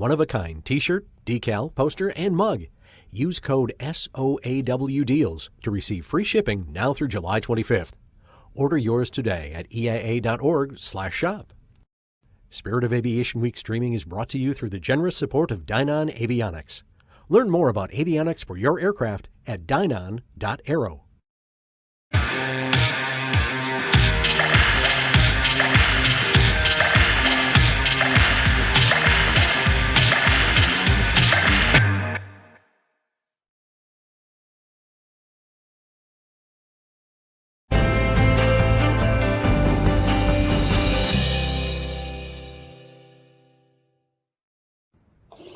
one-of-a-kind t-shirt, decal, poster, and mug. Use code SOAWDEALS to receive free shipping now through July 25th. Order yours today at EAA.org/shop. Spirit of Aviation Week streaming is brought to you through the generous support of Dynon Avionics. Learn more about avionics for your aircraft at dynon.aero.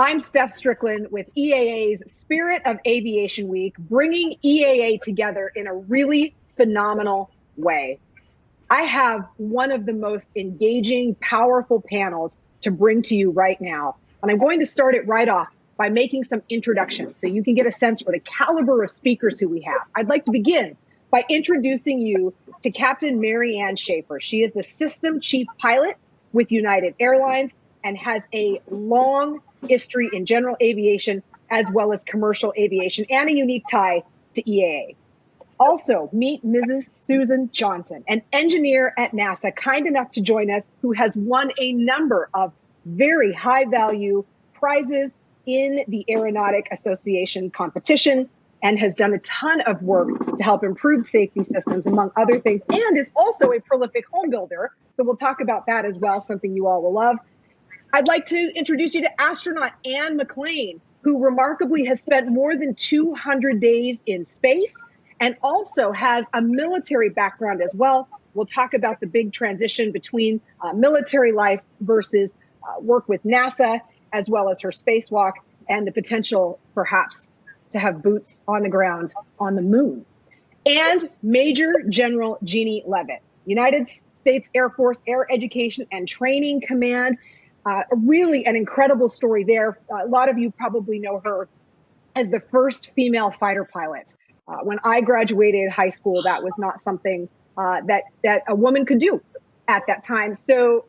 I'm Steph Strickland with EAA's Spirit of Aviation Week, bringing EAA together in a really phenomenal way. I have one of the most engaging, powerful panels to bring to you right now. And I'm going to start it right off by making some introductions so you can get a sense for the caliber of speakers who we have. I'd like to begin by introducing you to Captain Marianne Shafer. She is the System Chief Pilot with United Airlines and has a long history in general aviation as well as commercial aviation and a unique tie to EAA. Also, meet Mrs. Susan Johnson, an engineer at NASA, kind enough to join us, who has won a number of very high-value prizes in the Aeronautic Association competition and has done a ton of work to help improve safety systems, among other things, and is also a prolific home builder. So we'll talk about that as well, something you all will love. I'd like to introduce you to Astronaut Anne McClain, who remarkably has spent more than 200 days in space and also has a military background as well. We'll talk about the big transition between military life versus work with NASA, as well as her spacewalk and the potential, perhaps, to have boots on the ground on the moon. And Major General Jeannie Leavitt, United States Air Force Air Education and Training Command. Really an incredible story there. A lot of you probably know her as the first female fighter pilot. When I graduated high school, that was not something that a woman could do at that time. So,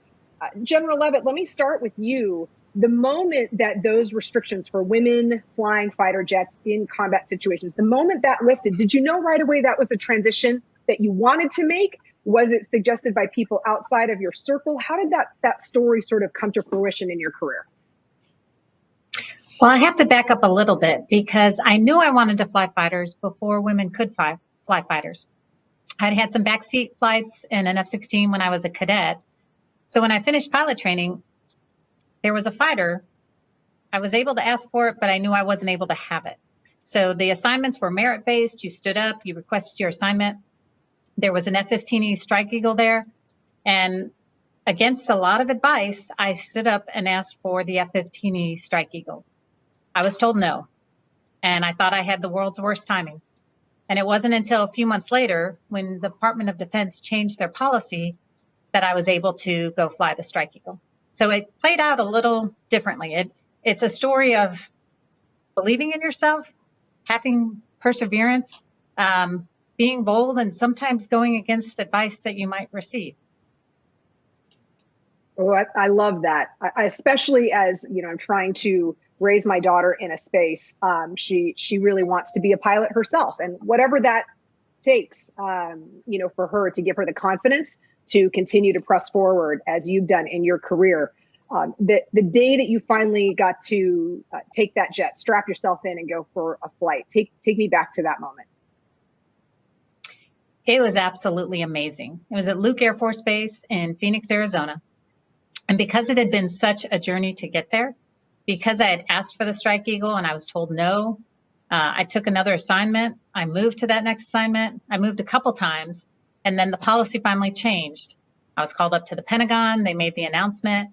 General Leavitt, let me start with you. The moment that those restrictions for women flying fighter jets in combat situations, the moment that lifted, did you know right away that was a transition that you wanted to make? Was it suggested by people outside of your circle? How did that story sort of come to fruition in your career? Well, I have to back up a little bit because I knew I wanted to fly fighters before women could fly fighters. I'd had some backseat flights in an F-16 when I was a cadet. So when I finished pilot training, there was a fighter. I was able to ask for it, but I knew I wasn't able to have it. So the assignments were merit-based. You stood up, you requested your assignment. There was an F-15E Strike Eagle there. And against a lot of advice, I stood up and asked for the F-15E Strike Eagle. I was told no. And I thought I had the world's worst timing. And it wasn't until a few months later, when the Department of Defense changed their policy, that I was able to go fly the Strike Eagle. So it played out a little differently. It's a story of believing in yourself, having perseverance, being bold, and sometimes going against advice that you might receive. Oh, I love that. Especially as, I'm trying to raise my daughter in a space. She really wants to be a pilot herself, and whatever that takes, for her to give her the confidence to continue to press forward as you've done in your career. The day that you finally got to take that jet, strap yourself in and go for a flight, take me back to that moment. It was absolutely amazing. It was at Luke Air Force Base in Phoenix, Arizona. And because it had been such a journey to get there, because I had asked for the Strike Eagle and I was told no, I took another assignment. I moved to that next assignment. I moved a couple times, and then the policy finally changed. I was called up to the Pentagon. They made the announcement.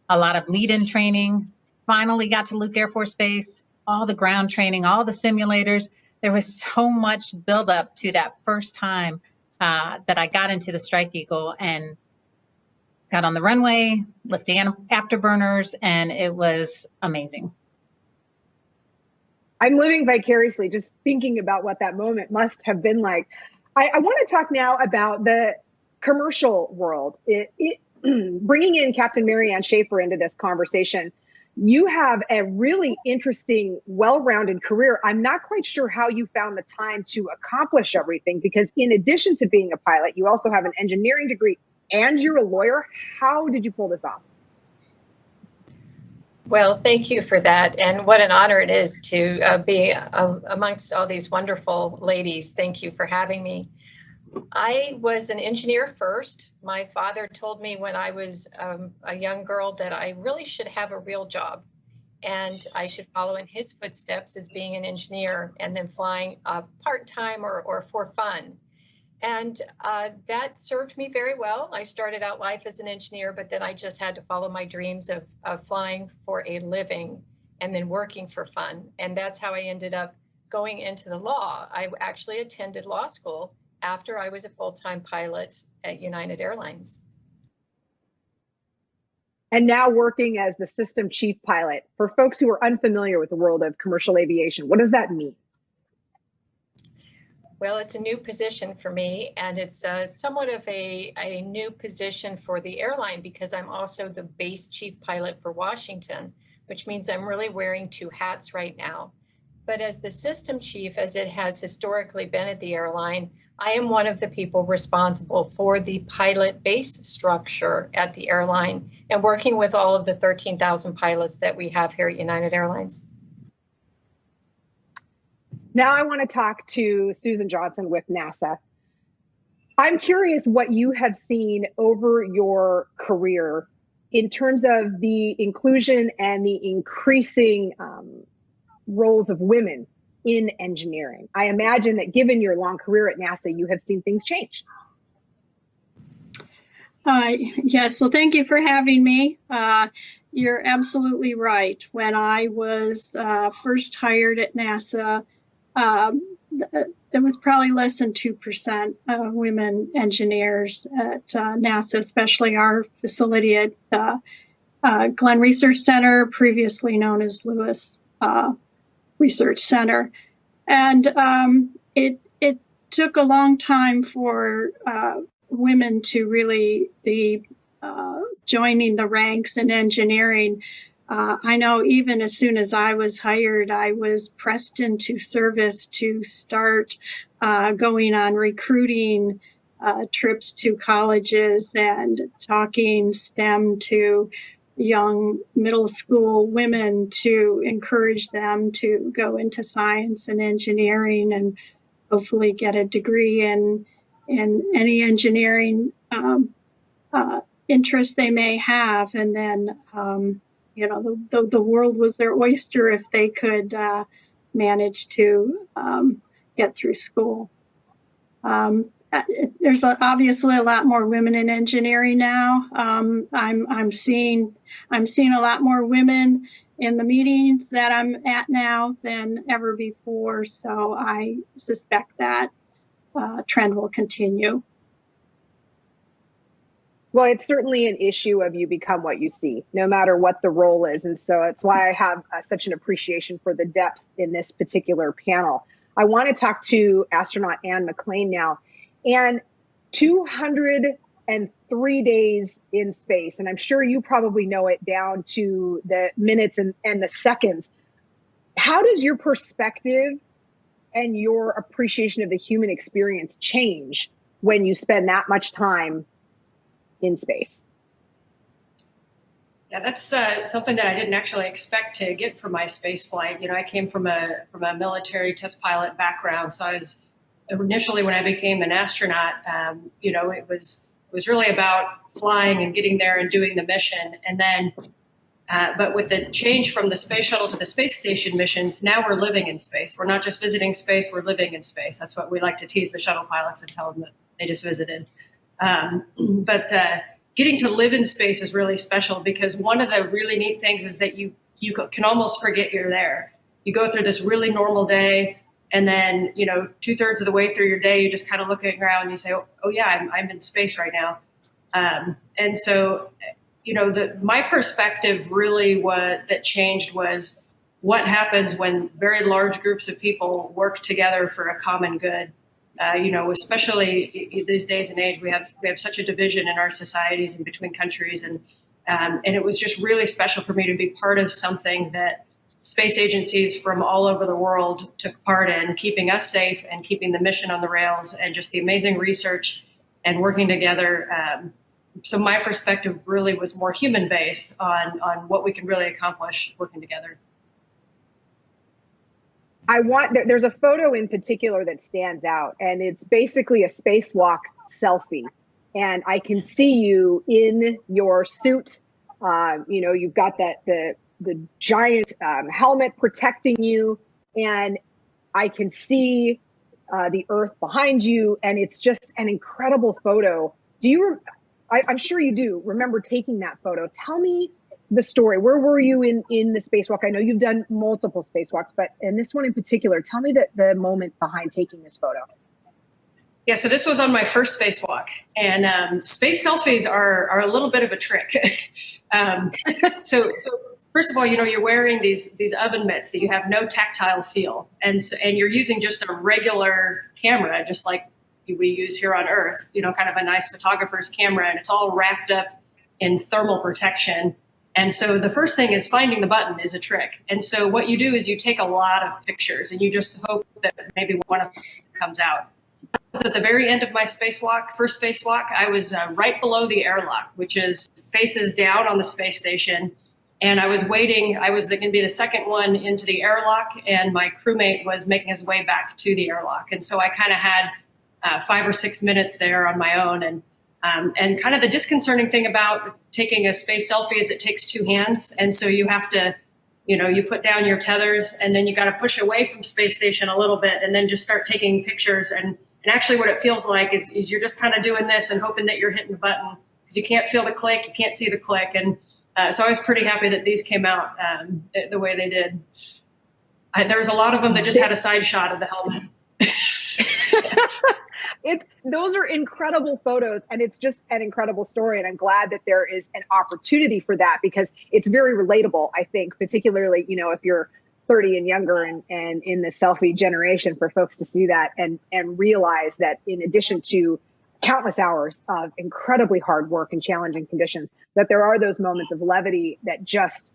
A lot of lead-in training. Finally got to Luke Air Force Base, all the ground training, all the simulators. There was so much buildup to that first time that I got into the Strike Eagle and got on the runway, lifting afterburners, and it was amazing. I'm living vicariously just thinking about what that moment must have been like. I want to talk now about the commercial world. Bringing in Captain Marianne Shafer into this conversation, You have a really interesting, well-rounded career. I'm not quite sure how you found the time to accomplish everything, because in addition to being a pilot, you also have an engineering degree and you're a lawyer. How did you pull this off? Well, thank you for that. And what an honor it is to be amongst all these wonderful ladies. Thank you for having me. I was an engineer first. My father told me when I was a young girl that I really should have a real job and I should follow in his footsteps as being an engineer and then flying part-time or for fun. And that served me very well. I started out life as an engineer, but then I just had to follow my dreams of flying for a living and then working for fun. And that's how I ended up going into the law. I actually attended law school after I was a full-time pilot at United Airlines. And now working as the system chief pilot. For folks who are unfamiliar with the world of commercial aviation, what does that mean? Well, it's a new position for me, and it's somewhat of a new position for the airline because I'm also the base chief pilot for Washington, which means I'm really wearing two hats right now. But as the system chief, as it has historically been at the airline, I am one of the people responsible for the pilot base structure at the airline and working with all of the 13,000 pilots that we have here at United Airlines. Now I want to talk to Susan Johnson with NASA. I'm curious what you have seen over your career in terms of the inclusion and the increasing roles of women in engineering. I imagine that given your long career at NASA, you have seen things change. Yes, well, thank you for having me. You're absolutely right. When I was first hired at NASA, there was probably less than 2% of women engineers at NASA, especially our facility at Glenn Research Center, previously known as Lewis Research Center. And it took a long time for women to really be joining the ranks in engineering. I know even as soon as I was hired, I was pressed into service to start going on recruiting trips to colleges and talking STEM to young middle school women to encourage them to go into science and engineering and hopefully get a degree in any engineering interest they may have. And then the world was their oyster if they could manage to get through school. There's obviously a lot more women in engineering now. I'm seeing a lot more women in the meetings that I'm at now than ever before. So I suspect that trend will continue. Well, it's certainly an issue of you become what you see, no matter what the role is. And so it's why I have such an appreciation for the depth in this particular panel. I want to talk to astronaut Anne McClain now. And 203 days in space, and I'm sure you probably know it down to the minutes and the seconds. How does your perspective and your appreciation of the human experience change when you spend that much time in space? Yeah, that's something that I didn't actually expect to get from my space flight. You know, I came from a military test pilot background, so I was initially when I became an astronaut, it was really about flying and getting there and doing the mission, and then. But with the change from the space shuttle to the space station missions, now we're living in space. We're not just visiting space, we're living in space. That's what we like to tease the shuttle pilots and tell them that they just visited. But getting to live in space is really special because one of the really neat things is that you can almost forget you're there. You go through this really normal day, and then 2/3 of the way through your day, you're just kind of looking around and you say, oh yeah, I'm in space right now. And so my perspective really that changed was what happens when very large groups of people work together for a common good. Especially these days and age, we have such a division in our societies and between countries, and And it was just really special for me to be part of something that space agencies from all over the world took part in, keeping us safe and keeping the mission on the rails, and just the amazing research and working together. So my perspective really was more human-based on what we can really accomplish working together. There's a photo in particular that stands out, and it's basically a spacewalk selfie. And I can see you in your suit. You've got the giant helmet protecting you, and I can see the Earth behind you, and it's just an incredible photo. I'm sure you do remember taking that photo. Tell me the story. Where were you in the spacewalk? I know you've done multiple spacewalks, but in this one in particular, tell me the moment behind taking this photo. Yeah, so this was on my first spacewalk, and space selfies are a little bit of a trick. So first of all, you're wearing these oven mitts that you have no tactile feel, and you're using just a regular camera, just like we use here on Earth, kind of a nice photographer's camera, and it's all wrapped up in thermal protection. And so the first thing is finding the button is a trick. And so what you do is you take a lot of pictures, and you just hope that maybe one of them comes out. I was at the very end of my first spacewalk. I was right below the airlock, which faces down on the space station. And I was waiting. I was going to be the second one into the airlock, and my crewmate was making his way back to the airlock. And so I kind of had 5 or 6 minutes there on my own. And kind of the disconcerting thing about taking a space selfie is it takes 2 hands. And so you have to, you put down your tethers, and then you got to push away from space station a little bit, and then just start taking pictures. And actually what it feels like is you're just kind of doing this and hoping that you're hitting the button, because you can't feel the click, you can't see the click. And so I was pretty happy that these came out the way they did. There was a lot of them that just had a side shot of the helmet. Those are incredible photos, and it's just an incredible story. And I'm glad that there is an opportunity for that, because it's very relatable, I think, particularly, if you're 30 and younger and in the selfie generation, for folks to see that and realize that in addition to countless hours of incredibly hard work and challenging conditions, that there are those moments of levity that just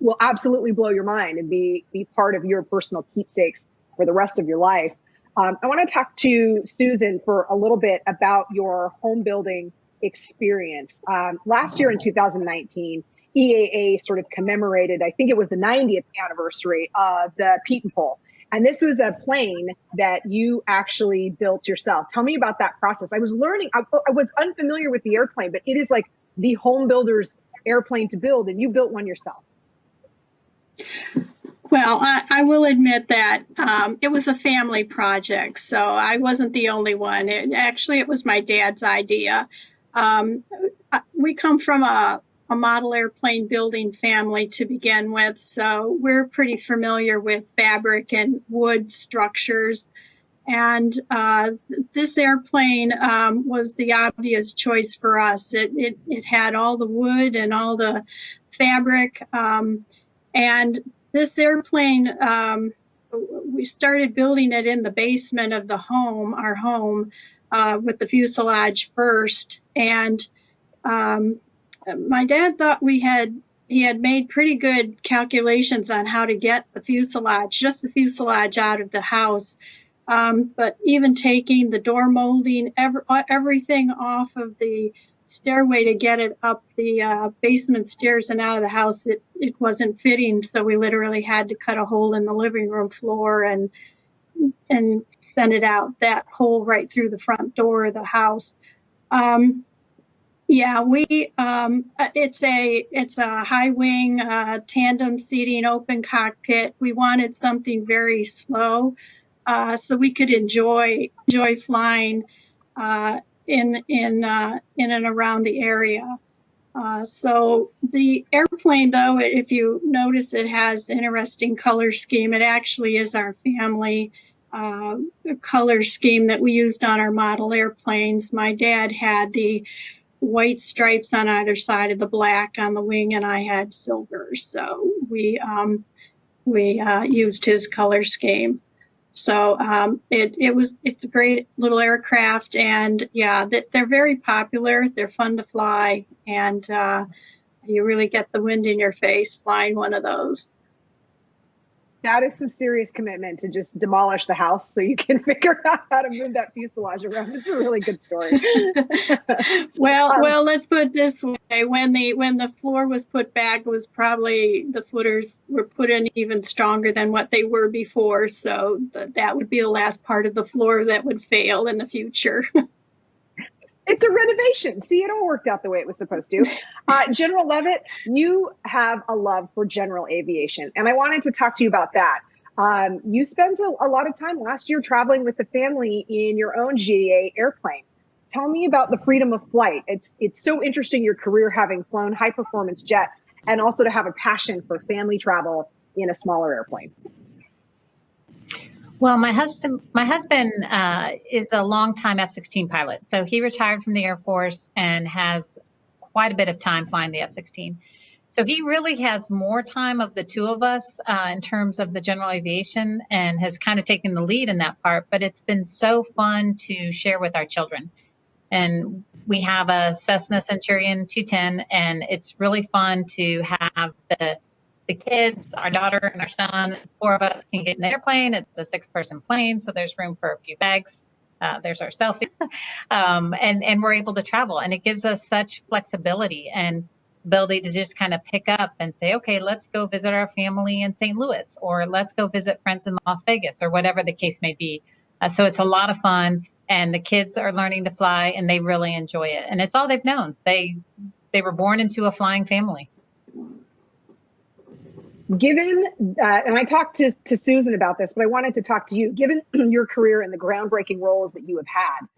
will absolutely blow your mind and be part of your personal keepsakes for the rest of your life. I want to talk to Susan for a little bit about your home building experience. Last year in 2019, EAA sort of commemorated, I think it was the 90th anniversary of the Pete and Pole. And this was a plane that you actually built yourself. Tell me about that process. I was unfamiliar with the airplane, but it is like the home builder's airplane to build, and you built one yourself. Well, I will admit that it was a family project, so I wasn't the only one. It was my dad's idea. We come from a model airplane building family to begin with, so we're pretty familiar with fabric and wood structures. And this airplane was the obvious choice for us. It had all the wood and all the fabric, and this airplane, we started building it in the basement of our home, with the fuselage first. And my dad thought he had made pretty good calculations on how to get just the fuselage out of the house. But even taking the door molding, everything off of the stairway to get it up the basement stairs and out of the house, it wasn't fitting, so we literally had to cut a hole in the living room floor and send it out that hole right through the front door of the house. It's a high wing, tandem seating, open cockpit. We wanted something very slow, so we could enjoy flying in and around the area. So the airplane, though, if you notice, it has interesting color scheme. It actually is our family color scheme that we used on our model airplanes. My dad had the white stripes on either side of the black on the wing, and I had silver. So we used his color scheme. So it's a great little aircraft, and they're very popular. They're fun to fly, and You really get the wind in your face flying one of those. That is some serious commitment to just demolish the house so you can figure out how to move that fuselage around. It's a really good story. Well, let's put it this way: when the floor was put back, it was probably the footers were put in even stronger than what they were before. So that would be the last part of the floor that would fail in the future. It's a renovation. See, it all worked out the way it was supposed to. General Leavitt, you have a love for general aviation, and I wanted to talk to you about that. You spent a lot of time last year traveling with the family in your own GA airplane. Tell me about the freedom of flight. It's so interesting, your career having flown high performance jets and also to have a passion for family travel in a smaller airplane. Well, my husband is a longtime F-16 pilot. So he retired from the Air Force and has quite a bit of time flying the F-16. So he really has more time of the two of us in terms of the general aviation and has kind of taken the lead in that part. But it's been so fun to share with our children. And we have a Cessna Centurion 210, and it's really fun to have the kids, our daughter and our son, 4 of us can get in the airplane. It's a 6-person plane, so there's room for a few bags. There's our selfie, and we're able to travel. And it gives us such flexibility and ability to just kind of pick up and say, okay, let's go visit our family in St. Louis, or let's go visit friends in Las Vegas, or whatever the case may be. So it's a lot of fun, and the kids are learning to fly, and they really enjoy it. And it's all they've known. They were born into a flying family. Given, and I talked to Susan about this, but I wanted to talk to you. Given your career and the groundbreaking roles that you have had,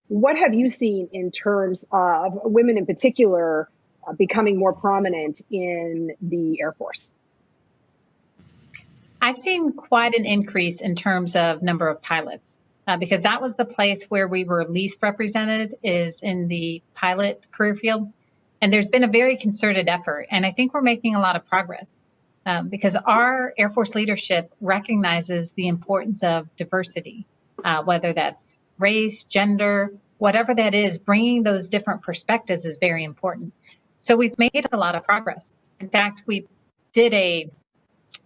what have you seen in terms of women in particular becoming more prominent in the Air Force? I've seen quite an increase in terms of number of pilots because that was the place where we were least represented, is in the pilot career field. And there's been a very concerted effort, and I think we're making a lot of progress. Because our Air Force leadership recognizes the importance of diversity, whether that's race, gender, whatever that is, bringing those different perspectives is very important. So we've made a lot of progress. In fact, we did a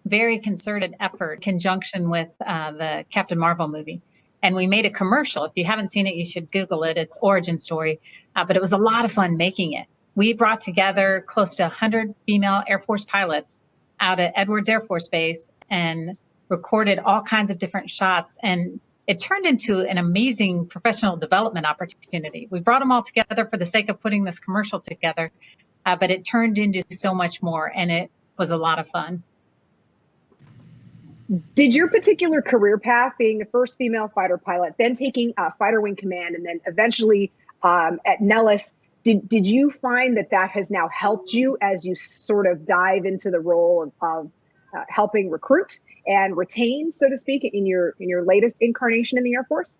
very concerted effort in conjunction with the Captain Marvel movie. And we made a commercial. If you haven't seen it, you should Google it. It's origin story. But it was a lot of fun making it. We brought together close to 100 female Air Force pilots out at Edwards Air Force Base and recorded all kinds of different shots. And it turned into an amazing professional development opportunity. We brought them all together for the sake of putting this commercial together, but it turned into so much more, and it was a lot of fun. Did your particular career path, being the first female fighter pilot, then taking fighter wing command, and then eventually at Nellis, did you find that has now helped you as you sort of dive into the role of helping recruit and retain, so to speak, in your latest incarnation in the Air Force?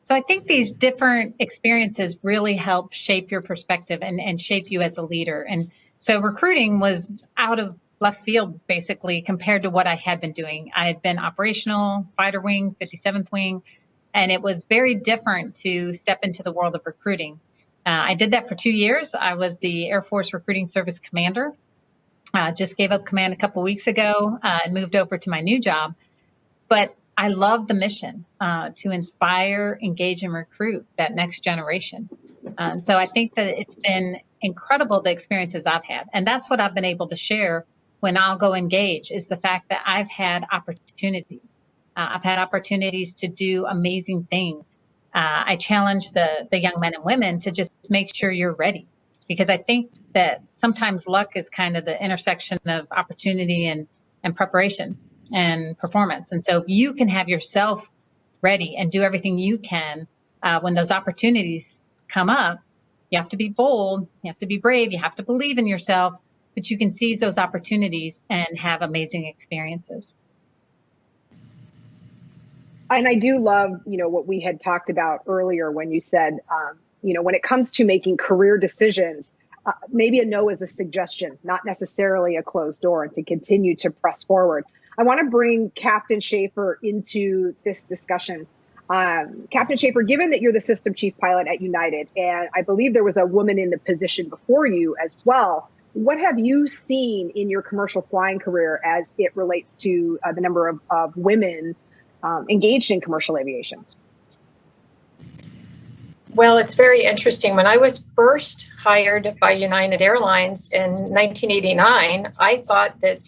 So I think these different experiences really help shape your perspective and shape you as a leader. And so recruiting was out of left field, basically, compared to what I had been doing. I had been operational, fighter wing, 57th wing, and it was very different to step into the world of recruiting. I did that for 2 years. I was the Air Force Recruiting Service Commander. Just gave up command a couple weeks ago and moved over to my new job. But I love the mission to inspire, engage, and recruit that next generation. And so I think that it's been incredible, the experiences I've had. And that's what I've been able to share when I'll go engage, is the fact that I've had opportunities. I've had opportunities to do amazing things. I challenge the young men and women to just make sure you're ready, because I think that sometimes luck is kind of the intersection of opportunity and preparation and performance. And so if you can have yourself ready and do everything you can when those opportunities come up, you have to be bold, you have to be brave, you have to believe in yourself, but you can seize those opportunities and have amazing experiences. And I do love, what we had talked about earlier when you said, when it comes to making career decisions, maybe a no is a suggestion, not necessarily a closed door, and to continue to press forward. I want to bring Captain Shafer into this discussion. Captain Shafer, given that you're the system chief pilot at United, and I believe there was a woman in the position before you as well, what have you seen in your commercial flying career as it relates to the number of women engaged in commercial aviation? Well, it's very interesting. When I was first hired by United Airlines in 1989, I thought that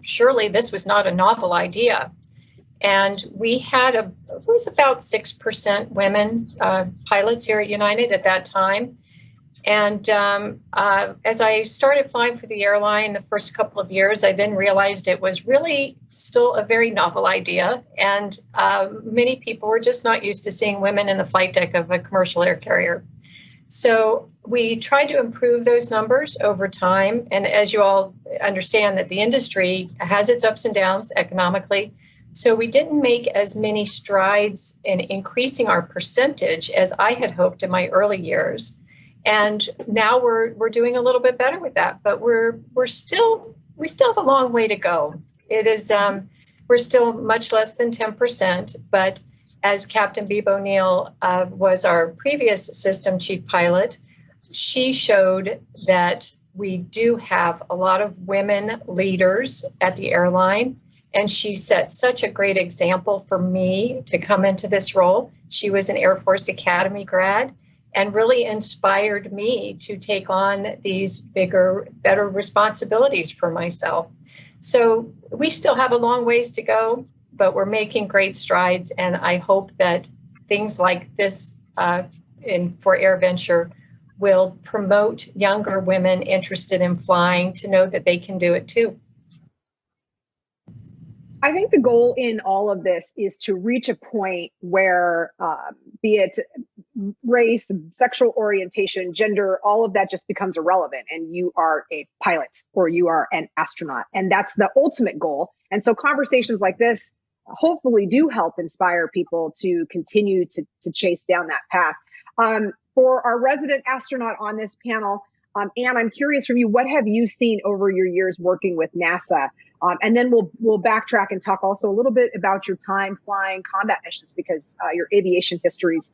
surely this was not a novel idea. And we had it was about 6% women pilots here at United at that time. And as I started flying for the airline the first couple of years, I then realized it was really still a very novel idea. And many people were just not used to seeing women in the flight deck of a commercial air carrier. So we tried to improve those numbers over time. And as you all understand, that the industry has its ups and downs economically. So we didn't make as many strides in increasing our percentage as I had hoped in my early years. And now we're doing a little bit better with that, but we still have a long way to go. It is we're still much less than 10%, but as Captain Beeb O'Neill was our previous system chief pilot, she showed that we do have a lot of women leaders at the airline. And she set such a great example for me to come into this role. She was an Air Force Academy grad and really inspired me to take on these bigger, better responsibilities for myself. So we still have a long ways to go, but we're making great strides. And I hope that things like this for AirVenture will promote younger women interested in flying to know that they can do it too. I think the goal in all of this is to reach a point where, be it race, sexual orientation, gender, all of that just becomes irrelevant, and you are a pilot or you are an astronaut. And that's the ultimate goal. And so conversations like this hopefully do help inspire people to continue to chase down that path. For our resident astronaut on this panel, Anne, I'm curious from you, what have you seen over your years working with NASA? And then we'll backtrack and talk also a little bit about your time flying combat missions, because your aviation history is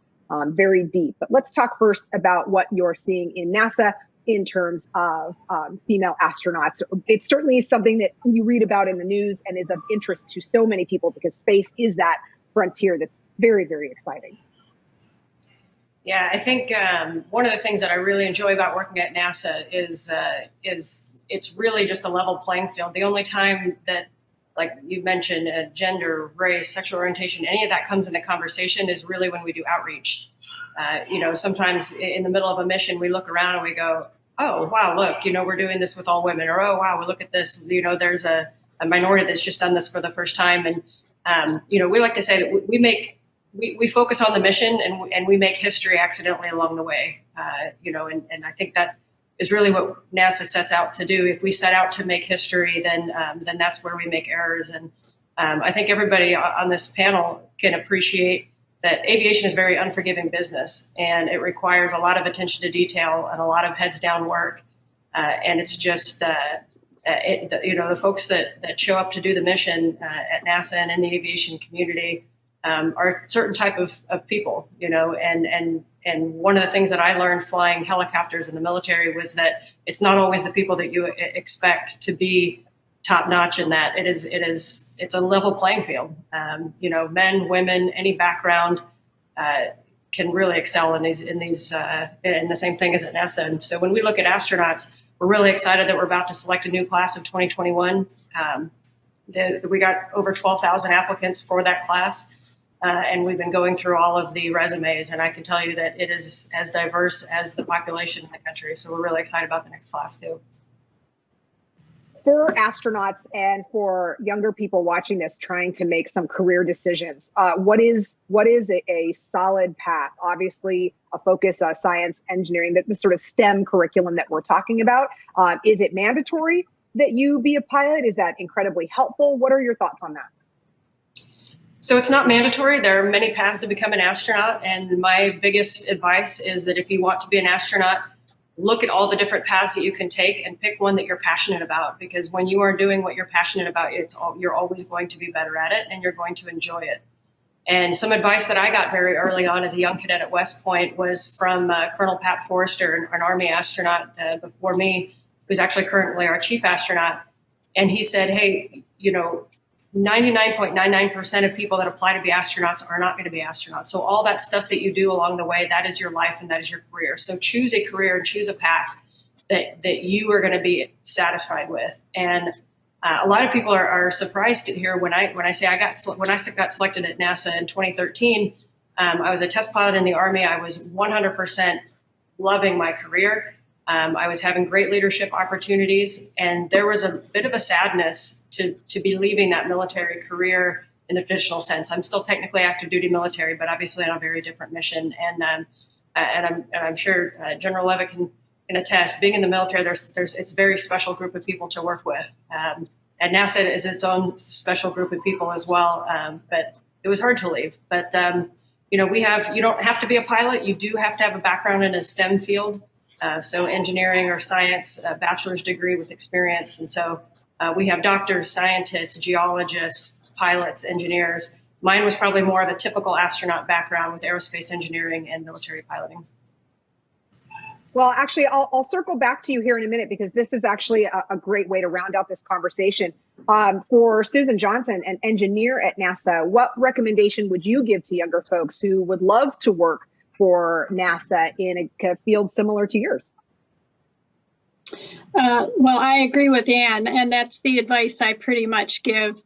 very deep. But let's talk first about what you're seeing in NASA in terms of female astronauts. It's certainly something that you read about in the news and is of interest to so many people, because space is that frontier that's very, very exciting. Yeah, I think one of the things that I really enjoy about working at NASA is it's really just a level playing field. The only time that, like you mentioned, gender, race, sexual orientation, any of that comes into conversation is really when we do outreach. Sometimes in the middle of a mission, we look around and we go, oh, wow, look, we're doing this with all women. Or, oh, wow, look at this. There's a minority that's just done this for the first time. And, we like to say that we focus on the mission and we make history accidentally along the way. And I think that is really what NASA sets out to do. If we set out to make history, then that's where we make errors. And I think everybody on this panel can appreciate that aviation is a very unforgiving business, and it requires a lot of attention to detail and a lot of heads down work. And it's just, the folks that show up to do the mission at NASA and in the aviation community are a certain type of people, and one of the things that I learned flying helicopters in the military was that it's not always the people that you expect to be top notch in that. It's a level playing field. Men, women, any background can really excel in the same thing as at NASA. And so when we look at astronauts, we're really excited that we're about to select a new class of 2021. We got over 12,000 applicants for that class. And we've been going through all of the resumes, and I can tell you that it is as diverse as the population in the country. So we're really excited about the next class too. For astronauts and for younger people watching this, trying to make some career decisions, what is a solid path? Obviously, a focus on science, engineering, the sort of STEM curriculum that we're talking about. Is it mandatory that you be a pilot? Is that incredibly helpful? What are your thoughts on that? So it's not mandatory. There are many paths to become an astronaut. And my biggest advice is that if you want to be an astronaut, look at all the different paths that you can take and pick one that you're passionate about. Because when you are doing what you're passionate about, you're always going to be better at it and you're going to enjoy it. And some advice that I got very early on as a young cadet at West Point was from Colonel Pat Forrester, an Army astronaut before me, who's actually currently our chief astronaut. And he said, hey, 99.99% of people that apply to be astronauts are not going to be astronauts. So all that stuff that you do along the way, that is your life and that is your career. So choose a career and choose a path that you are going to be satisfied with. And a lot of people are surprised to hear when I say I got selected at NASA in 2013. I was a test pilot in the Army. I was 100% loving my career. I was having great leadership opportunities, and there was a bit of a sadness to be leaving that military career in the traditional sense. I'm still technically active duty military, but obviously on a very different mission. And I'm sure General Leavitt can attest. Being in the military, it's a very special group of people to work with. And NASA is its own special group of people as well. But it was hard to leave. But you don't have to be a pilot. You do have to have a background in a STEM field. So engineering or science, a bachelor's degree with experience. And so we have doctors, scientists, geologists, pilots, engineers. Mine was probably more of a typical astronaut background with aerospace engineering and military piloting. Well, actually, I'll circle back to you here in a minute, because this is actually a great way to round out this conversation. For Susan Johnson, an engineer at NASA, what recommendation would you give to younger folks who would love to work for NASA in a field similar to yours? Well, I agree with Anne, and that's the advice I pretty much give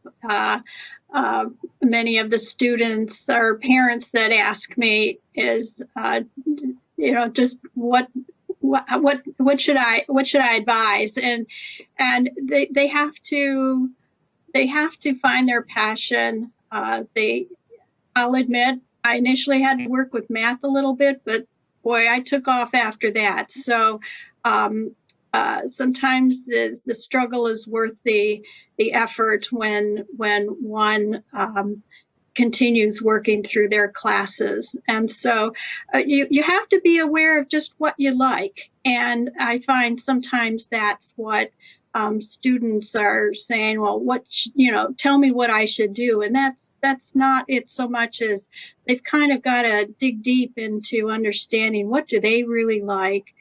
many of the students or parents that ask me is, just what should I advise? And they have to find their passion. I'll admit, I initially had to work with math a little bit, but boy, I took off after that. So sometimes the struggle is worth the effort when one continues working through their classes. And so you have to be aware of just what you like. And I find sometimes that's what students are saying, well, tell me what I should do. And that's not it so much as they've kind of got to dig deep into understanding what do they really like.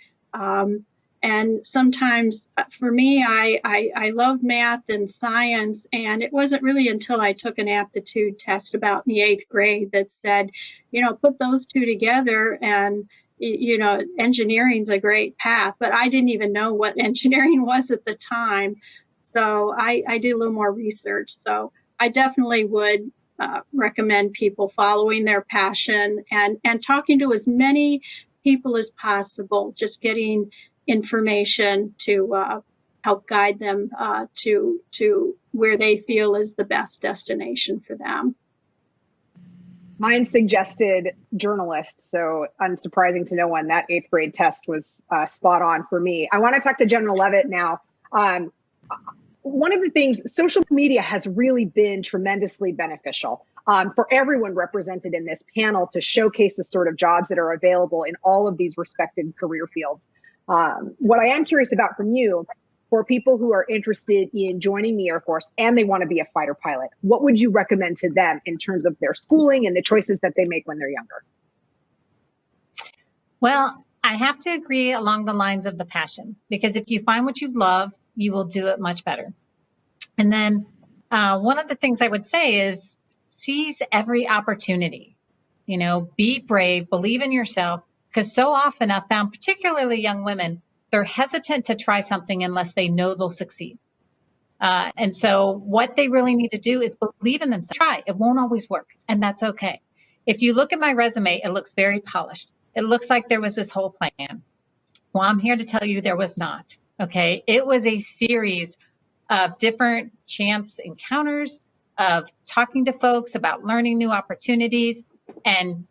And sometimes for me, I love math and science, and it wasn't really until I took an aptitude test about in the 8th grade that said, put those two together and, engineering's a great path, but I didn't even know what engineering was at the time. So I did a little more research. So I definitely would recommend people following their passion and talking to as many people as possible, just getting information to help guide them to where they feel is the best destination for them. Mine suggested journalist, so unsurprising to no one, that 8th grade test was spot on for me. I want to talk to General Leavitt now. One of the things, social media has really been tremendously beneficial for everyone represented in this panel to showcase the sort of jobs that are available in all of these respected career fields. What I am curious about from you, for people who are interested in joining the Air Force and they want to be a fighter pilot, what would you recommend to them in terms of their schooling and the choices that they make when they're younger? Well, I have to agree along the lines of the passion, because if you find what you love, you will do it much better. And then one of the things I would say is seize every opportunity. Be brave, believe in yourself, because so often I've found, particularly young women, they're hesitant to try something unless they know they'll succeed. And so what they really need to do is believe in themselves. Try. It won't always work, and that's okay. If you look at my resume, it looks very polished. It looks like there was this whole plan. Well, I'm here to tell you there was not. Okay. It was a series of different chance encounters, of talking to folks about learning new opportunities and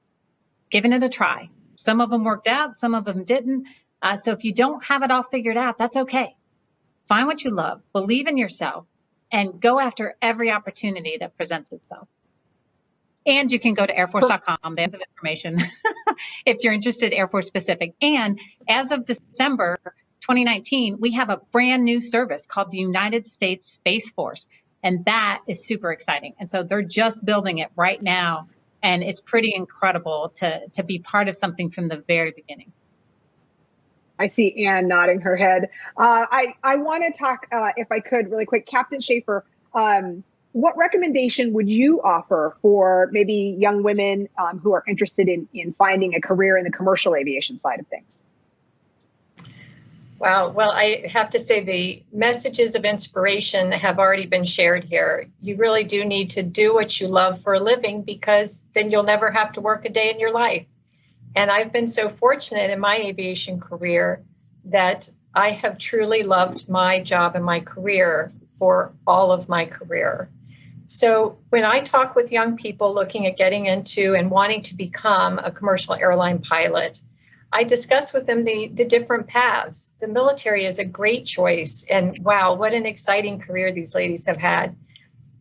giving it a try. Some of them worked out, some of them didn't. So if you don't have it all figured out, that's okay. Find what you love, believe in yourself, and go after every opportunity that presents itself. And you can go to airforce.com. There's some information if you're interested, Air Force specific. And as of December 2019, we have a brand new service called the United States Space Force. And that is super exciting. And so they're just building it right now. And it's pretty incredible to be part of something from the very beginning. I see Anne nodding her head. I want to talk, if I could, really quick. Captain Shafer, what recommendation would you offer for maybe young women who are interested in finding a career in the commercial aviation side of things? Wow. Well, I have to say the messages of inspiration have already been shared here. You really do need to do what you love for a living, because then you'll never have to work a day in your life. And I've been so fortunate in my aviation career that I have truly loved my job and my career for all of my career. So when I talk with young people looking at getting into and wanting to become a commercial airline pilot, I discuss with them the different paths. The military is a great choice, and wow, what an exciting career these ladies have had.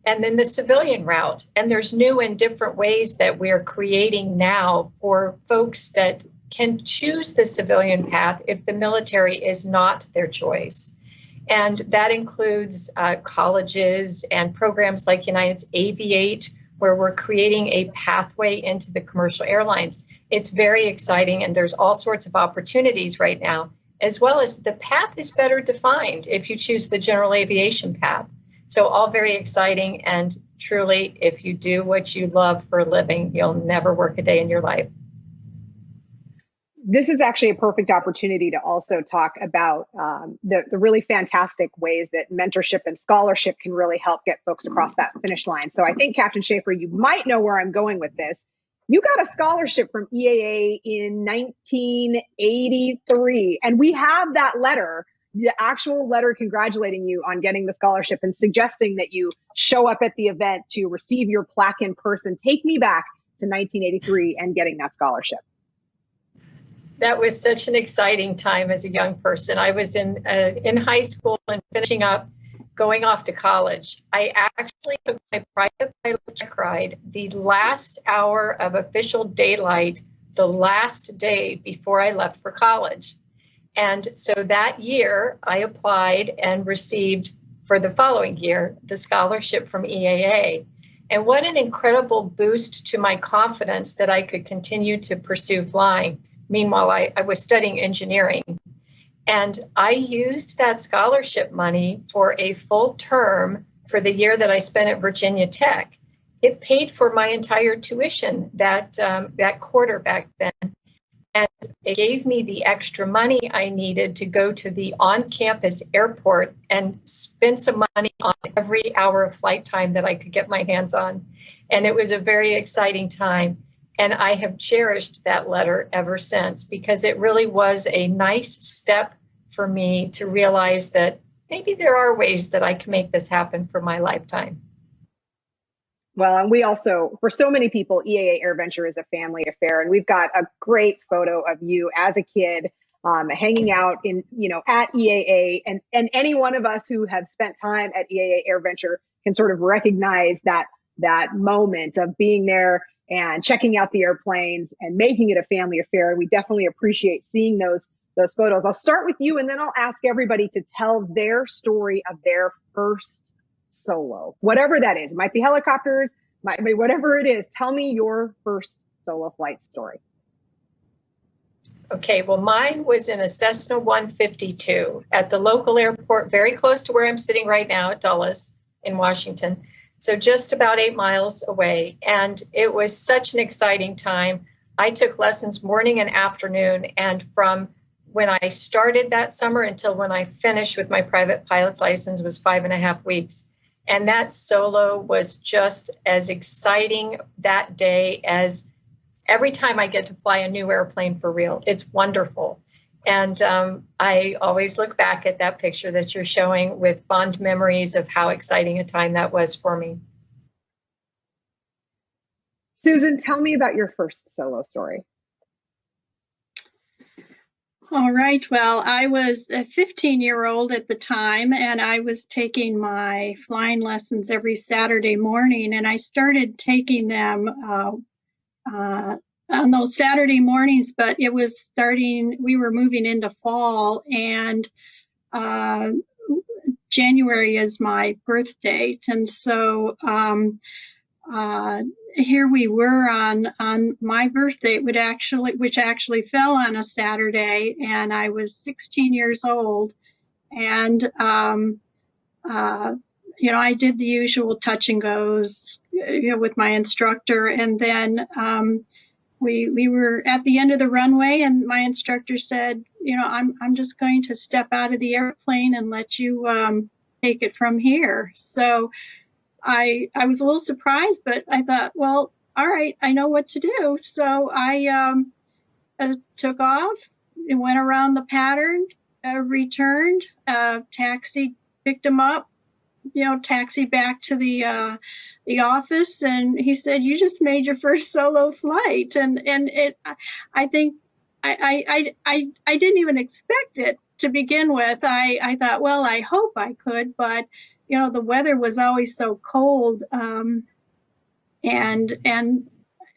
And then the civilian route, and there's new and different ways that we're creating now for folks that can choose the civilian path if the military is not their choice. And that includes colleges and programs like United's Aviate, where we're creating a pathway into the commercial airlines. It's very exciting, and there's all sorts of opportunities right now, as well as the path is better defined if you choose the general aviation path. So all very exciting, and truly, if you do what you love for a living, you'll never work a day in your life. This is actually a perfect opportunity to also talk about the really fantastic ways that mentorship and scholarship can really help get folks across that finish line. So I think, Captain Shafer, you might know where I'm going with this. You got a scholarship from EAA in 1983, and we have that letter, the actual letter congratulating you on getting the scholarship and suggesting that you show up at the event to receive your plaque in person. Take me back to 1983 and getting that scholarship. That was such an exciting time as a young person. I was in high school and finishing up, going off to college. I actually took my private pilot check ride the last hour of official daylight, the last day before I left for college. And so that year I applied and received, for the following year, the scholarship from EAA. And what an incredible boost to my confidence that I could continue to pursue flying. Meanwhile, I was studying engineering, and I used that scholarship money for a full term for the year that I spent at Virginia Tech. It paid for my entire tuition that quarter back then, and it gave me the extra money I needed to go to the on-campus airport and spend some money on every hour of flight time that I could get my hands on. And it was a very exciting time. And I have cherished that letter ever since, because it really was a nice step for me to realize that maybe there are ways that I can make this happen for my lifetime. Well, and we also, for so many people, EAA AirVenture is a family affair. And we've got a great photo of you as a kid hanging out in, at EAA. And any one of us who have spent time at EAA AirVenture can sort of recognize that moment of being there and checking out the airplanes and making it a family affair. And we definitely appreciate seeing those photos. I'll start with you, and then I'll ask everybody to tell their story of their first solo, whatever that is. It might be helicopters, might be whatever it is. Tell me your first solo flight story. Okay, well, mine was in a Cessna 152 at the local airport, very close to where I'm sitting right now at Dulles in Washington. So just about 8 miles away. And it was such an exciting time. I took lessons morning and afternoon. And from when I started that summer until when I finished with my private pilot's license was 5.5 weeks. And that solo was just as exciting that day as every time I get to fly a new airplane for real. It's wonderful. And I always look back at that picture that you're showing with fond memories of how exciting a time that was for me. Susan, tell me about your first solo story. All right. Well, I was a 15-year-old at the time, and I was taking my flying lessons every Saturday morning, and I started taking them on those Saturday mornings, but it was we were moving into fall, and January is my birth date. And so here we were on my birthday, which actually fell on a Saturday, and I was 16 years old, and I did the usual touch and goes, with my instructor, and then we were at the end of the runway, and my instructor said, I'm just going to step out of the airplane and let you take it from here. So I was a little surprised, but I thought, well, all right, I know what to do. So I took off and went around the pattern, returned, taxied, picked him up, taxied back to the office, and he said, "You just made your first solo flight," and I think I didn't even expect it to begin with. I thought, well, I hope I could, but the weather was always so cold, and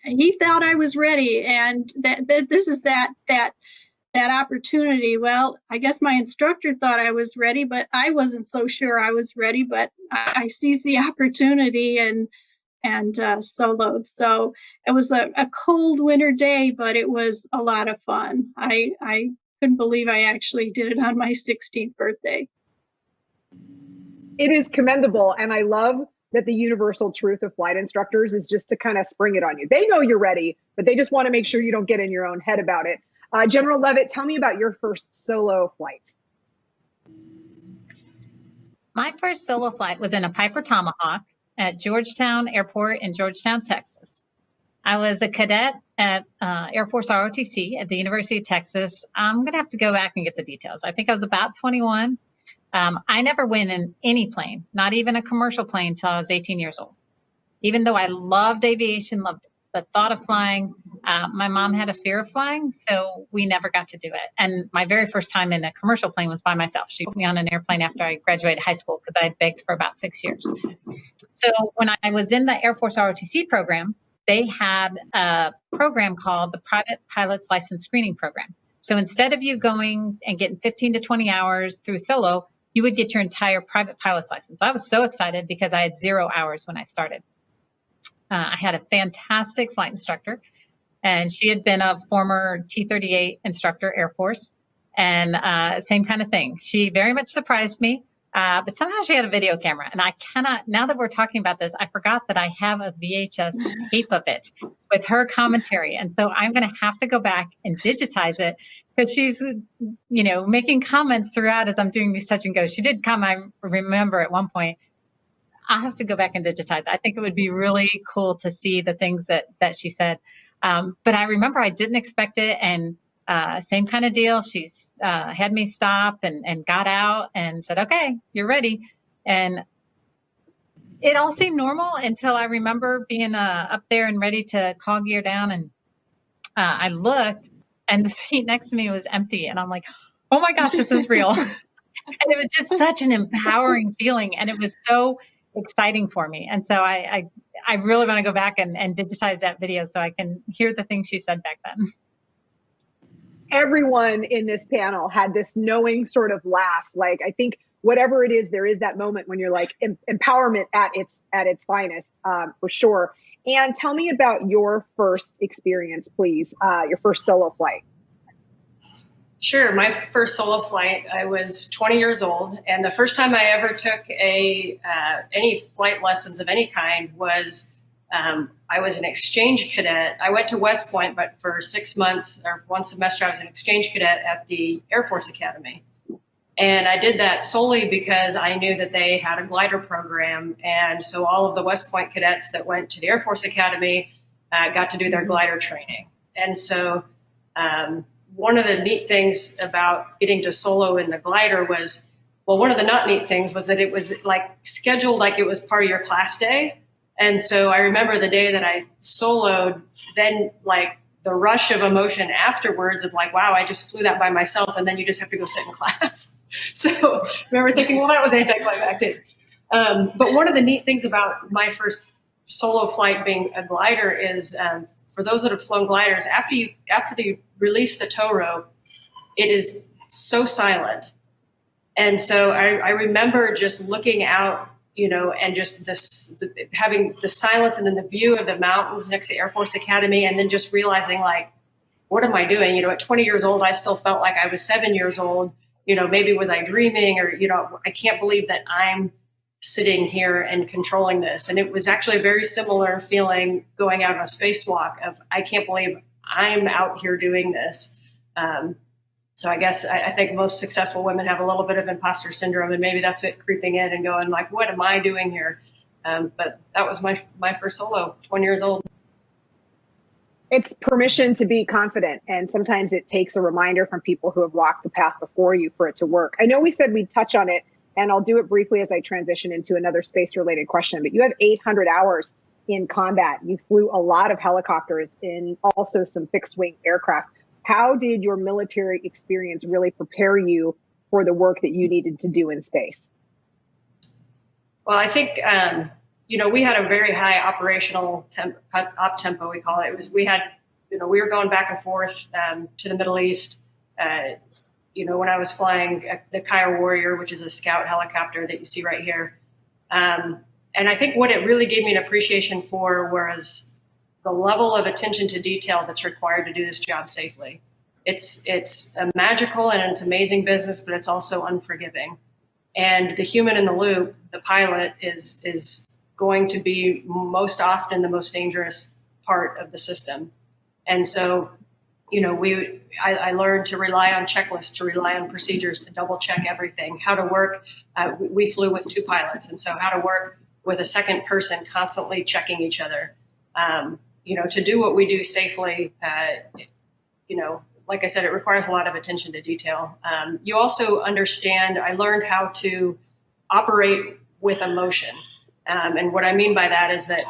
he thought I was ready, and that this is that opportunity. Well, I guess my instructor thought I was ready, but I wasn't so sure I was ready, but I seized the opportunity and soloed. So it was a cold winter day, but it was a lot of fun. I couldn't believe I actually did it on my 16th birthday. It is commendable. And I love that the universal truth of flight instructors is just to kind of spring it on you. They know you're ready, but they just want to make sure you don't get in your own head about it. General Leavitt, tell me about your first solo flight. My first solo flight was in a Piper Tomahawk at Georgetown Airport in Georgetown, Texas. I was a cadet at Air Force ROTC at the University of Texas. I'm going to have to go back and get the details. I think I was about 21. I never went in any plane, not even a commercial plane, until I was 18 years old. Even though I loved aviation, loved the thought of flying, my mom had a fear of flying, so we never got to do it. And my very first time in a commercial plane was by myself. She put me on an airplane after I graduated high school because I had begged for about 6 years. So when I was in the Air Force ROTC program, they had a program called the Private Pilot's License Screening Program. So instead of you going and getting 15 to 20 hours through solo, you would get your entire private pilot's license. So I was so excited because I had 0 hours when I started. I had a fantastic flight instructor, and she had been a former T-38 instructor, Air Force, and same kind of thing. She very much surprised me, but somehow she had a video camera, and I cannot, now that we're talking about this, I forgot that I have a VHS tape of it with her commentary, and so I'm going to have to go back and digitize it, because she's, making comments throughout as I'm doing these touch and goes. She did come, I remember at one point. I'll have to go back and digitize it. I think it would be really cool to see the things that she said. But I remember I didn't expect it, and same kind of deal. She's had me stop and got out and said, "Okay, you're ready." And it all seemed normal until I remember being up there and ready to call gear down. And I looked, and the seat next to me was empty. And I'm like, oh my gosh, this is real. And it was just such an empowering feeling. And it was so exciting for me. And so I really want to go back and digitize that video so I can hear the things she said back then. Everyone in this panel had this knowing sort of laugh. Like, I think whatever it is, there is that moment when you're like empowerment at its finest, for sure. And tell me about your first experience, please. Your first solo flight. Sure. My first solo flight, I was 20 years old, and the first time I ever took any flight lessons of any kind was I was an exchange cadet. I went to West Point, but for 6 months or one semester, I was an exchange cadet at the Air Force Academy. And I did that solely because I knew that they had a glider program. And so all of the West Point cadets that went to the Air Force Academy got to do their glider training. And so one of the neat things about getting to solo in the glider was, well, one of the not neat things was that it was like scheduled like it was part of your class day. And so I remember the day that I soloed, then like the rush of emotion afterwards of like, wow, I just flew that by myself. And then you just have to go sit in class. So I remember thinking, well, that was anticlimactic. But one of the neat things about my first solo flight being a glider is, for those that have flown gliders, after you release the tow rope, it is so silent. And so I remember just looking out and just having the silence and then the view of the mountains next to Air Force Academy, and then just realizing, like, what am I doing? At 20 years old, I still felt like I was 7 years old. Maybe was I dreaming, or, I can't believe that I'm sitting here and controlling this. And it was actually a very similar feeling going out on a spacewalk of, I can't believe I'm out here doing this. So I guess I think most successful women have a little bit of imposter syndrome, and maybe that's it creeping in and going like, what am I doing here? But that was my first solo, 20 years old. It's permission to be confident. And sometimes it takes a reminder from people who have walked the path before you for it to work. I know we said we'd touch on it, and I'll do it briefly as I transition into another space-related question, but you have 800 hours in combat. You flew a lot of helicopters and also some fixed-wing aircraft. How did your military experience really prepare you for the work that you needed to do in space? Well, I think, we had a very high operational op tempo, we call it. We were going back and forth to the Middle East. When I was flying the Collier Warrior, which is a scout helicopter that you see right here. And I think what it really gave me an appreciation for was the level of attention to detail that's required to do this job safely. It's a magical and it's amazing business, but it's also unforgiving. And the human in the loop, the pilot, is going to be most often the most dangerous part of the system. And so, I learned to rely on checklists, to rely on procedures, to double check everything, how to work. We flew with 2 pilots. And so how to work with a second person, constantly checking each other. To do what we do safely, like I said, it requires a lot of attention to detail. You also understand, I learned how to operate with emotion. And what I mean by that is that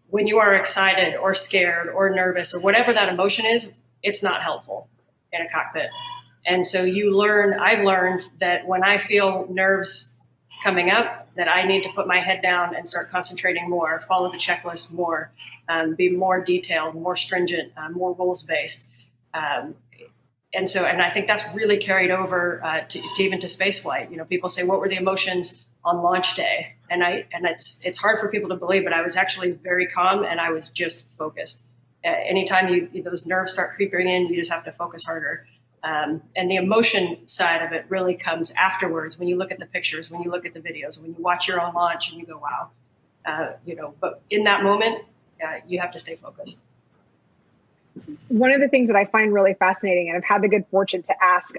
when you are excited or scared or nervous or whatever that emotion is, it's not helpful in a cockpit. And so I've learned that when I feel nerves coming up, that I need to put my head down and start concentrating more, follow the checklist more, be more detailed, more stringent, more rules-based. And I think that's really carried over to even to spaceflight. People say, what were the emotions on launch day? And it's hard for people to believe, but I was actually very calm and I was just focused. Anytime those nerves start creeping in, you just have to focus harder. And the emotion side of it really comes afterwards when you look at the pictures, when you look at the videos, when you watch your own launch and you go, wow. But in that moment, you have to stay focused. One of the things that I find really fascinating, and I've had the good fortune to ask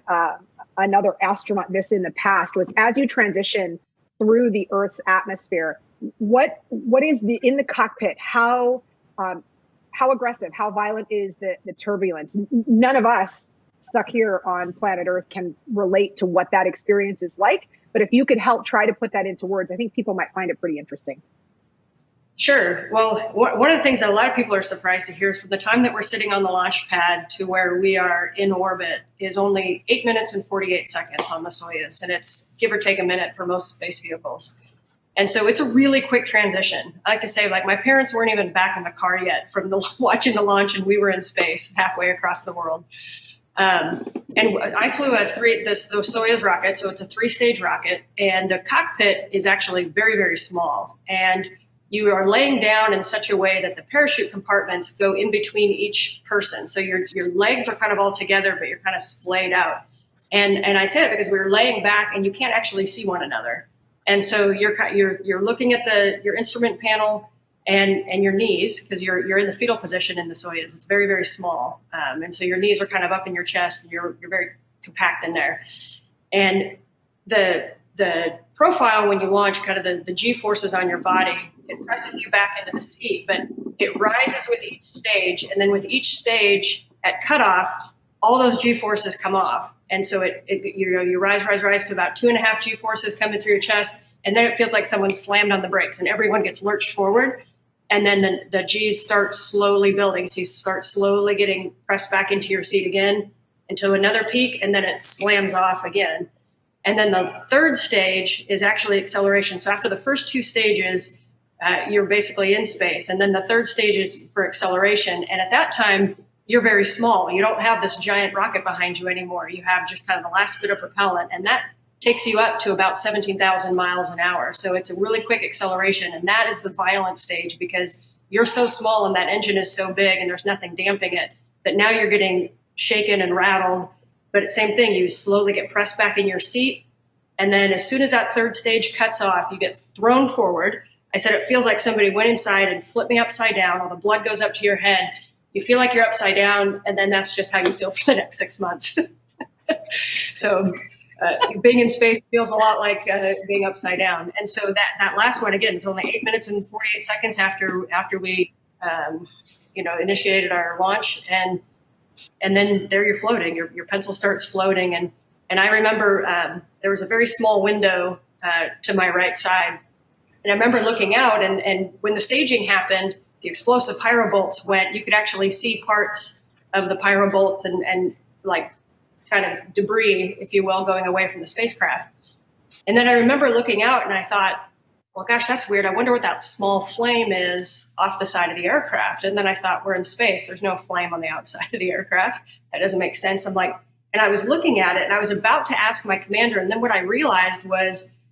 another astronaut this in the past, was as you transition through the Earth's atmosphere, what is in the cockpit? How aggressive, how violent is the turbulence? None of us stuck here on planet Earth can relate to what that experience is like. But if you could help try to put that into words, I think people might find it pretty interesting. Sure. Well, one of the things that a lot of people are surprised to hear is from the time that we're sitting on the launch pad to where we are in orbit is only 8 minutes and 48 seconds on the Soyuz. And it's give or take a minute for most space vehicles. And so it's a really quick transition. I like to say, like, my parents weren't even back in the car yet from watching the launch, and we were in space halfway across the world. And I flew the Soyuz rocket, so it's a 3-stage rocket, and the cockpit is actually very, very small. And you are laying down in such a way that the parachute compartments go in between each person. So your legs are kind of all together, but you're kind of splayed out. And I say that because we were laying back and you can't actually see one another. And so you're looking at your instrument panel and your knees, because you're in the fetal position in the Soyuz. It's very, very small. And so your knees are kind of up in your chest and you're very compact in there. And the profile when you launch, kind of the G forces on your body, it presses you back into the seat, but it rises with each stage. And then with each stage at cutoff, all those G forces come off. And so you rise to about 2.5 G forces coming through your chest. And then it feels like someone slammed on the brakes and everyone gets lurched forward. And then the G's start slowly building. So you start slowly getting pressed back into your seat again until another peak, and then it slams off again. And then the third stage is actually acceleration. So after the first 2 stages, you're basically in space. And then the third stage is for acceleration. And at that time, you're very small. You don't have this giant rocket behind you anymore. You have just kind of the last bit of propellant. And that takes you up to about 17,000 miles an hour. So it's a really quick acceleration. And that is the violent stage, because you're so small and that engine is so big and there's nothing damping it, that now you're getting shaken and rattled. But same thing, you slowly get pressed back in your seat. And then as soon as that third stage cuts off, you get thrown forward. I said, it feels like somebody went inside and flipped me upside down. All the blood goes up to your head. You feel like you're upside down. And then that's just how you feel for the next 6 months. So being in space feels a lot like being upside down. And so that last one, again, is only 8 minutes and 48 seconds after we, initiated our launch. And then there you're floating. Your pencil starts floating. And I remember there was a very small window to my right side. And I remember looking out, and when the staging happened, the explosive pyro bolts went. You could actually see parts of the pyro bolts and like kind of debris, if you will, going away from the spacecraft. And then I remember looking out and I thought, well, gosh, that's weird. I wonder what that small flame is off the side of the aircraft. And then I thought, we're in space. There's no flame on the outside of the aircraft. That doesn't make sense. I'm like, and I was looking at it and I was about to ask my commander. And then what I realized was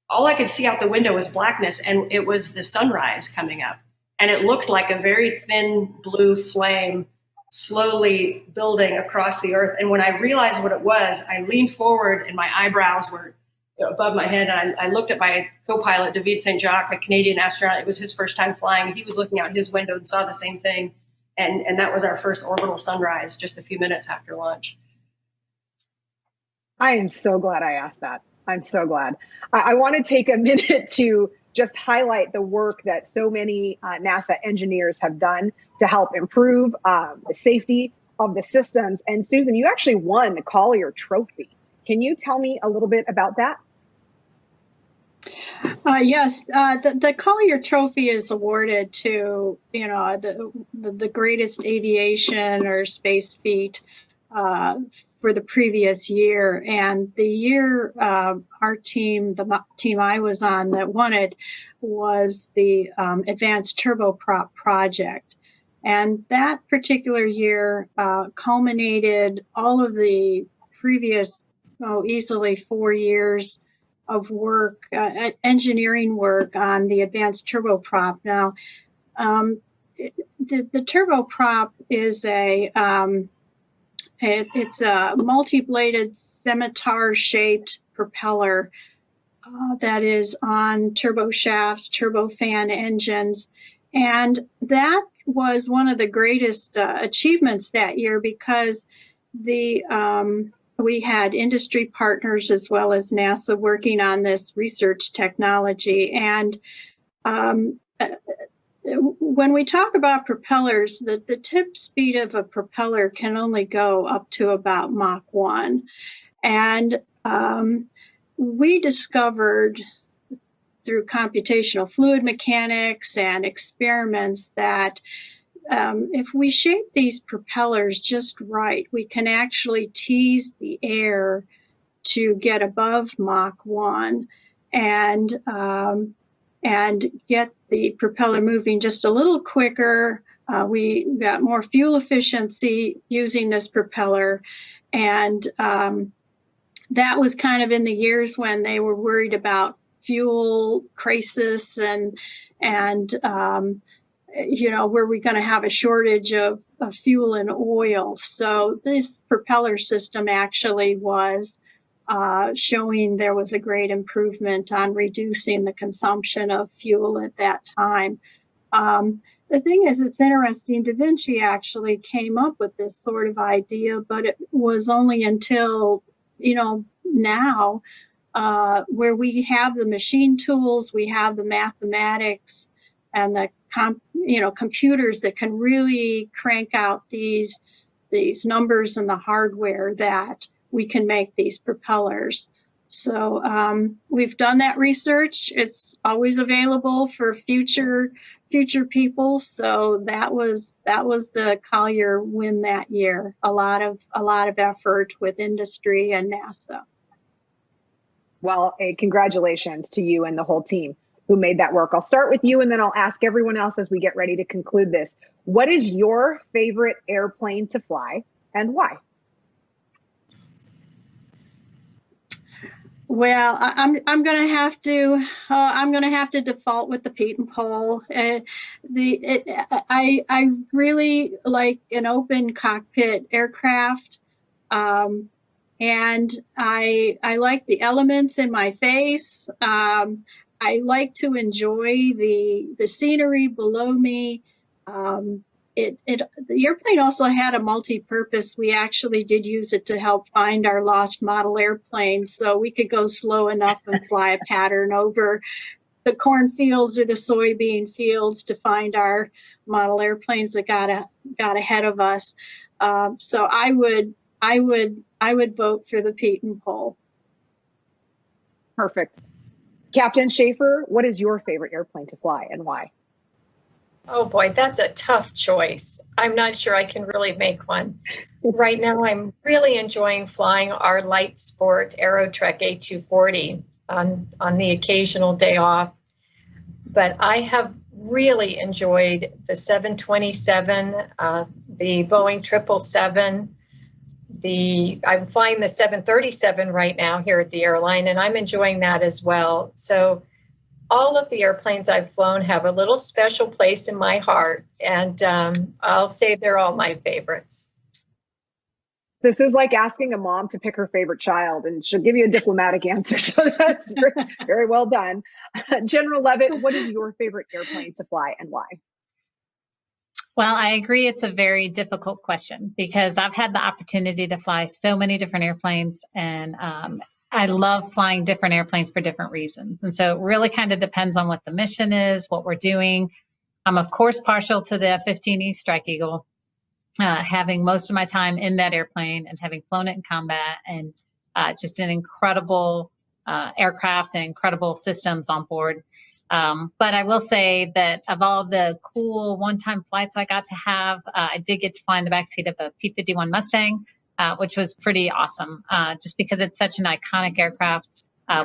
all I could see out the window was blackness, and it was the sunrise coming up. And it looked like a very thin blue flame slowly building across the earth. And when I realized what it was, I leaned forward and my eyebrows were above my head. And I looked at my co-pilot, David St. Jacques, a Canadian astronaut. It was his first time flying. He was looking out his window and saw the same thing. And that was our first orbital sunrise just a few minutes after launch. I am so glad I asked that. I'm so glad. I want to take a minute to just highlight the work that so many NASA engineers have done to help improve the safety of the systems. And Susan, you actually won the Collier Trophy. Can you tell me a little bit about that? Yes, the Collier Trophy is awarded to, the greatest aviation or space feat for the previous year. And the year our team, the team I was on that won it, was the Advanced Turboprop project. And that particular year culminated all of the previous, easily 4 years of work, engineering work on the Advanced Turboprop. Now, the turboprop is it's a multi-bladed scimitar-shaped propeller that is on turboshafts, turbofan engines. And that was one of the greatest achievements that year, because we had industry partners as well as NASA working on this research technology. And when we talk about propellers, the tip speed of a propeller can only go up to about Mach 1. And we discovered through computational fluid mechanics and experiments that if we shape these propellers just right, we can actually tease the air to get above Mach 1 and get the propeller moving just a little quicker. We got more fuel efficiency using this propeller. And that was kind of in the years when they were worried about fuel crisis and were we going to have a shortage of fuel and oil? So this propeller system actually was showing there was a great improvement on reducing the consumption of fuel at that time. The thing is, it's interesting, Da Vinci actually came up with this sort of idea, but it was only until, now where we have the machine tools, we have the mathematics and the computers that can really crank out these numbers and the hardware that we can make these propellers. So we've done that research. It's always available for future people. So that was the Collier win that year. A lot of effort with industry and NASA. Well, congratulations to you and the whole team who made that work. I'll start with you, and then I'll ask everyone else as we get ready to conclude this. What is your favorite airplane to fly, and why? Well, I'm going to have to default with the Pete and Pole. I really like an open cockpit aircraft, and I like the elements in my face. I like to enjoy the scenery below me. The airplane also had a multi-purpose. We actually did use it to help find our lost model airplane, so we could go slow enough and fly a pattern over the cornfields or the soybean fields to find our model airplanes that got ahead of us. So I would vote for the Pete and Pole. Perfect. Captain Shafer, what is your favorite airplane to fly and why? Oh boy, that's a tough choice. I'm not sure I can really make one. Right now, I'm really enjoying flying our light sport Aerotrek A240 on the occasional day off. But I have really enjoyed the 727, the Boeing 777. I'm flying the 737 right now here at the airline, and I'm enjoying that as well. So all of the airplanes I've flown have a little special place in my heart, and I'll say they're all my favorites. This is like asking a mom to pick her favorite child, and she'll give you a diplomatic answer. So that's very, very well done. General Leavitt, what is your favorite airplane to fly and why? Well, I agree. It's a very difficult question because I've had the opportunity to fly so many different airplanes, and I love flying different airplanes for different reasons. And so it really kind of depends on what the mission is, what we're doing. I'm, of course, partial to the F-15E Strike Eagle, having most of my time in that airplane and having flown it in combat, and just an incredible aircraft and incredible systems on board. But I will say that of all the cool one-time flights I got to have, I did get to fly in the backseat of a P-51 Mustang, which was pretty awesome, just because it's such an iconic aircraft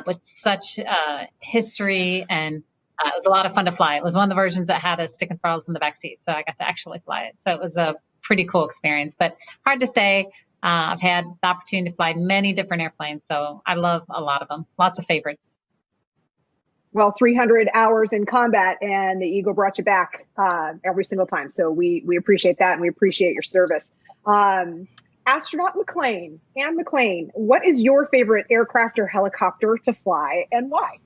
with such history, and it was a lot of fun to fly. It was one of the versions that had a stick and throttles in the backseat, so I got to actually fly it. So it was a pretty cool experience, but hard to say. I've had the opportunity to fly many different airplanes, so I love a lot of them. Lots of favorites. Well, 300 hours in combat, and the Eagle brought you back every single time. So we appreciate that, and we appreciate your service. Astronaut McClain, Anne McClain, what is your favorite aircraft or helicopter to fly and why?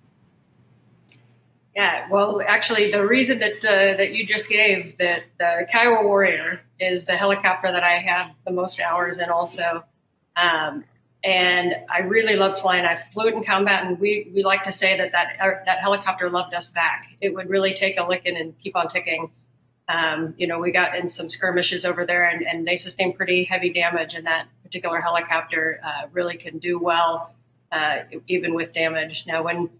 Yeah, well, actually, the reason that you just gave, that the Kiowa Warrior is the helicopter that I have the most hours in also. And I really loved flying. I flew it in combat, and we like to say that helicopter loved us back. It would really take a licking and keep on ticking. We got in some skirmishes over there, and they sustained pretty heavy damage, and that particular helicopter really can do well, even with damage. Now, when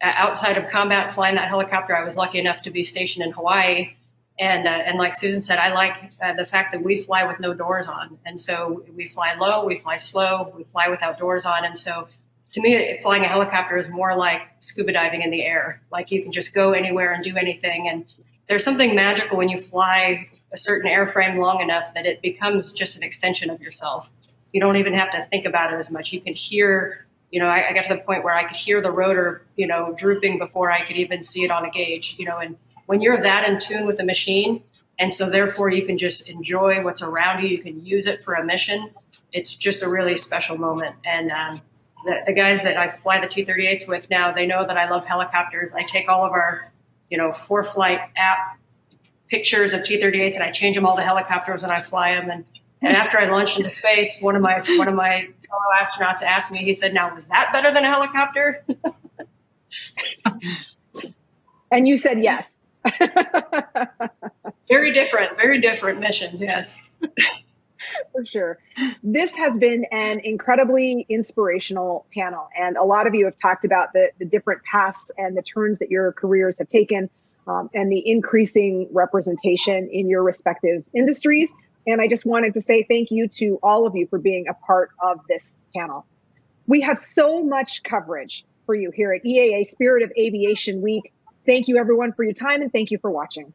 outside of combat flying that helicopter, I was lucky enough to be stationed in Hawaii. And like Susan said, I like the fact that we fly with no doors on. And so we fly low, we fly slow, we fly without doors on. And so to me, flying a helicopter is more like scuba diving in the air. Like you can just go anywhere and do anything. And there's something magical when you fly a certain airframe long enough that it becomes just an extension of yourself. You don't even have to think about it as much. You can hear, I got to the point where I could hear the rotor, drooping before I could even see it on a gauge, and when you're that in tune with the machine, and so therefore you can just enjoy what's around you, you can use it for a mission, it's just a really special moment. And the guys that I fly the T-38s with now, they know that I love helicopters. I take all of our, ForeFlight app pictures of T-38s, and I change them all to helicopters when I fly them. And after I launched into space, one of my fellow astronauts asked me, he said, "Now, was that better than a helicopter?" And you said yes. Very different missions, yes. For sure. This has been an incredibly inspirational panel, and a lot of you have talked about the different paths and the turns that your careers have taken, and the increasing representation in your respective industries. And I just wanted to say thank you to all of you for being a part of this panel. We have so much coverage for you here at EAA Spirit of Aviation Week. Thank you, everyone, for your time, and thank you for watching.